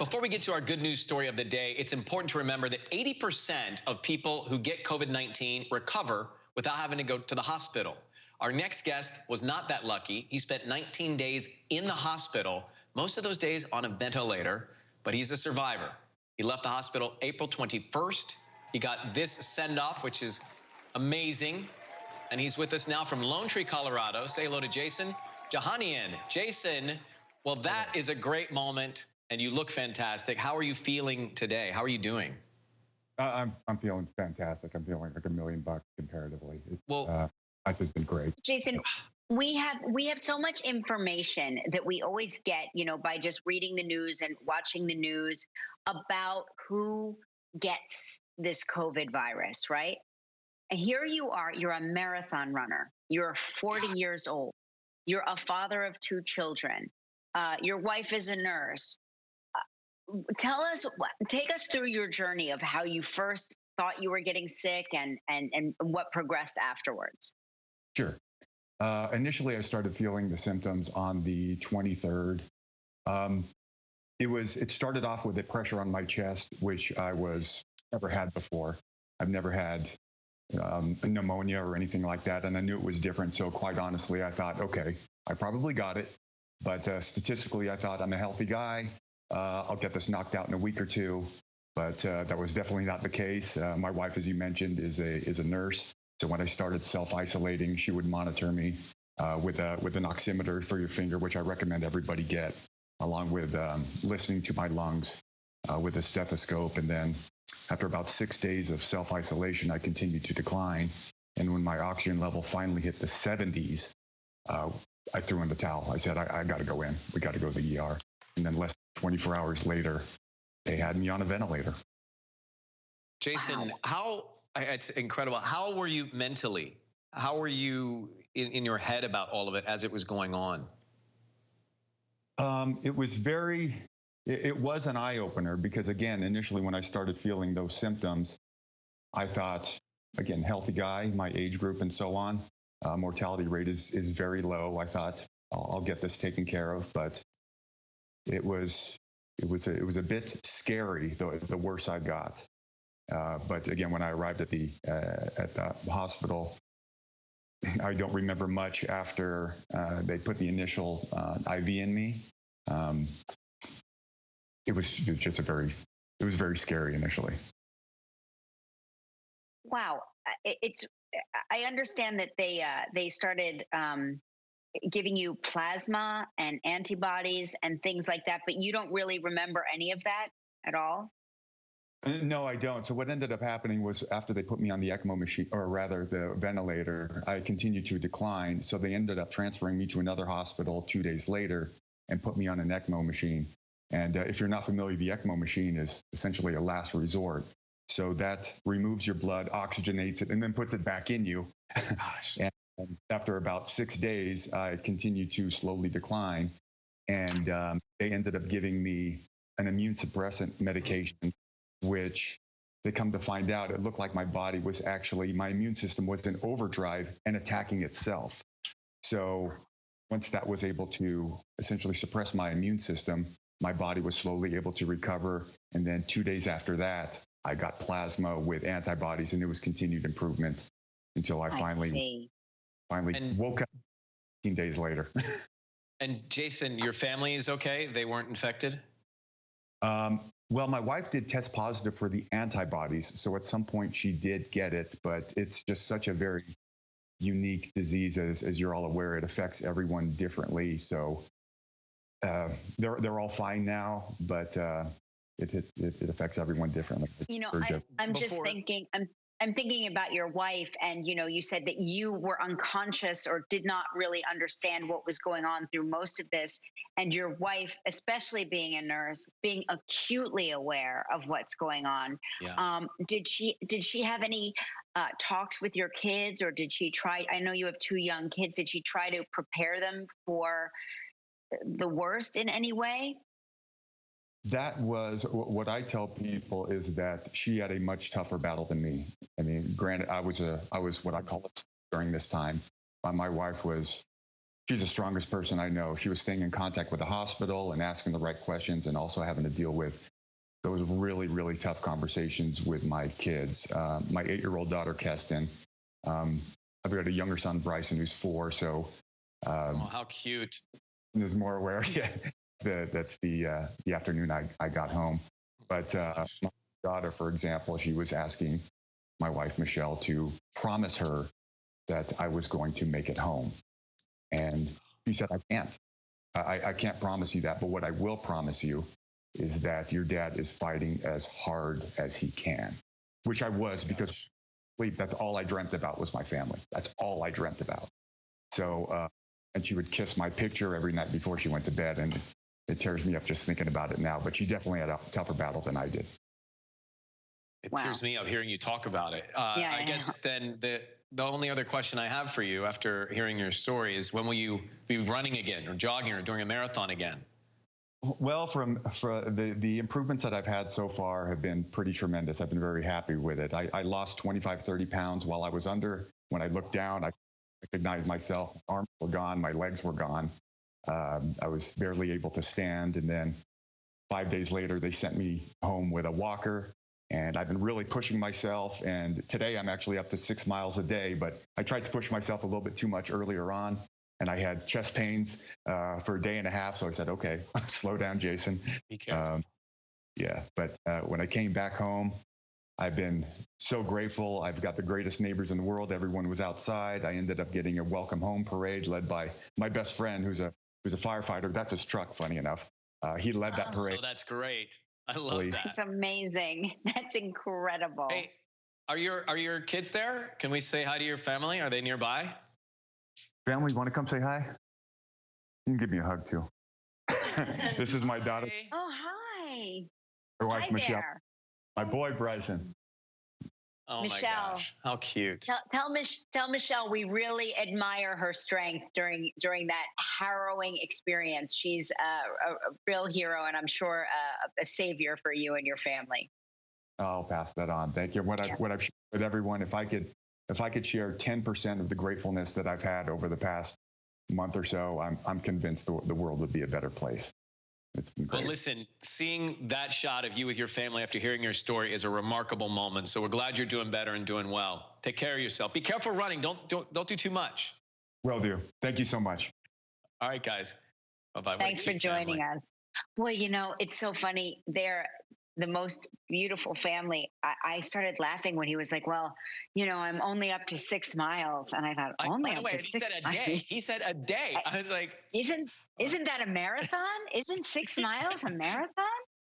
Before we get to our good news story of the day, it's important to remember that 80% of people who get COVID-19 recover without having to go to the hospital. Our next guest was not that lucky. He spent 19 days in the hospital, most of those days on a ventilator, but he's a survivor. He left the hospital April 21st. He got this send-off, which is amazing. And he's with us now from Lone Tree, Colorado. Say hello to Jason Jahanian. Jason, well, that is a great moment, and you look fantastic. How are you feeling today? How are you doing? I'm feeling fantastic. I'm feeling like $1 million comparatively. Well, life has been great. Jason, we have so much information that we always get, by just reading the news and watching the news about who gets this COVID virus, right? And here you are, you're a marathon runner. You're 40 years old. You're a father of 2 children. Your wife is a nurse. Take us through your journey of how you first thought you were getting sick and what progressed afterwards. Sure. Initially, I started feeling the symptoms on the 23rd. It started off with a pressure on my chest, which I never had before. I've never had pneumonia or anything like that, and I knew it was different. So quite honestly, I thought, okay, I probably got it, but statistically, I thought I'm a healthy guy. I'll get this knocked out in a week or 2, but that was definitely not the case. My wife, as you mentioned, is a nurse. So when I started self-isolating, she would monitor me with an oximeter for your finger, which I recommend everybody get, along with listening to my lungs with a stethoscope. And then after about 6 days of self-isolation, I continued to decline. And when my oxygen level finally hit the 70s, I threw in the towel. I said, I got to go in. We got to go to the ER. And then less than 24 hours later, they had me on a ventilator. Jason, it's incredible. How were you mentally? How were you in your head about all of it as it was going on? It was an eye-opener because, again, initially when I started feeling those symptoms, I thought, again, healthy guy, my age group and so on, mortality rate is very low. I thought I'll get this taken care of, but it was a bit scary, the worse I got. But again, when I arrived at the hospital, I don't remember much after they put the initial IV in me. It was very scary initially. Wow, I understand that they started giving you plasma and antibodies and things like that, but you don't really remember any of that at all? No, I don't. So what ended up happening was after they put me on the ECMO machine, or rather the ventilator, I continued to decline. So they ended up transferring me to another hospital 2 days later and put me on an ECMO machine. And if you're not familiar, the ECMO machine is essentially a last resort. So that removes your blood, oxygenates it, and then puts it back in you. Gosh. And after about 6 days, I continued to slowly decline. And they ended up giving me an immune suppressant medication, which they come to find out, it looked like my immune system was in overdrive and attacking itself. So once that was able to essentially suppress my immune system, my body was slowly able to recover. And then 2 days after that, I got plasma with antibodies, and it was continued improvement until I finally woke up 15 days later. And Jason, your family is okay? They weren't infected? Well, my wife did test positive for the antibodies. So at some point she did get it, but it's just such a very unique disease, as you're all aware. It affects everyone differently. So they're all fine now, but it affects everyone differently. I'm just thinking, I'm thinking about your wife, and you said that you were unconscious or did not really understand what was going on through most of this, and your wife, especially being a nurse, being acutely aware of what's going on. Yeah. Did she have any talks with your kids, or did she try? I know you have 2 young kids. Did she try to prepare them for the worst in any way? That was what I tell people, is that she had a much tougher battle than me. I mean, granted, I was what I call it during this time. My wife was she's the strongest person I know. She was staying in contact with the hospital and asking the right questions, and also having to deal with those really, really tough conversations with my kids. My 8-year-old daughter, Keston. I've got a younger son, Bryson, who's 4. So, how cute! Is more aware. Yeah, that's the afternoon I got home. But my daughter, for example, she was asking my wife Michelle to promise her that I was going to make it home, and she said, "I can't. I can't promise you that. But what I will promise you is that your dad is fighting as hard as he can," which I was, because that's all I dreamt about was my family. That's all I dreamt about. So, and she would kiss my picture every night before she went to bed, and it tears me up just thinking about it now. But she definitely had a tougher battle than I did. It tears me up hearing you talk about it. I guess then the only other question I have for you after hearing your story is, when will you be running again, or jogging, or doing a marathon again? Well, for the improvements that I've had so far have been pretty tremendous. I've been very happy with it. I lost 25, 30 pounds while I was under. When I looked down, I recognized myself. My arms were gone. My legs were gone. I was barely able to stand. And then 5 days later, they sent me home with a walker. And I've been really pushing myself. And today I'm actually up to 6 miles a day. But I tried to push myself a little bit too much earlier on. And I had chest pains for a day and a half. So I said, okay, slow down, Jason. Be careful. But when I came back home, I've been so grateful. I've got the greatest neighbors in the world. Everyone was outside. I ended up getting a welcome home parade led by my best friend, who's a firefighter. That's his truck, funny enough. He led that parade. Oh, that's great. I love that. It's amazing. That's incredible. Hey, are your kids there? Can we say hi to your family? Are they nearby? Family, want to come say hi? You can give me a hug too. This is my daughter. Oh, hi. Her wife, Hi Michelle. there. My boy, Bryson. Oh, Michelle, my gosh, how cute. Tell Michelle we really admire her strength during that harrowing experience. She's a real hero, and I'm sure a savior for you and your family. I'll pass that on. Thank you. What I've shared with everyone, if I could share 10% of the gratefulness that I've had over the past month or so, I'm convinced the world would be a better place. It's been great. Well, listen, seeing that shot of you with your family after hearing your story is a remarkable moment. So we're glad you're doing better and doing well. Take care of yourself. Be careful running. Don't do too much. Will do. Thank you so much. All right, guys. Bye-bye. Thanks for joining us. Well, it's so funny. They're the most beautiful family. I started laughing when he was like, well, I'm only up to 6 miles. And I thought, only up to 6 miles? He said a day. I was like, isn't that a marathon? Isn't 6 miles a marathon?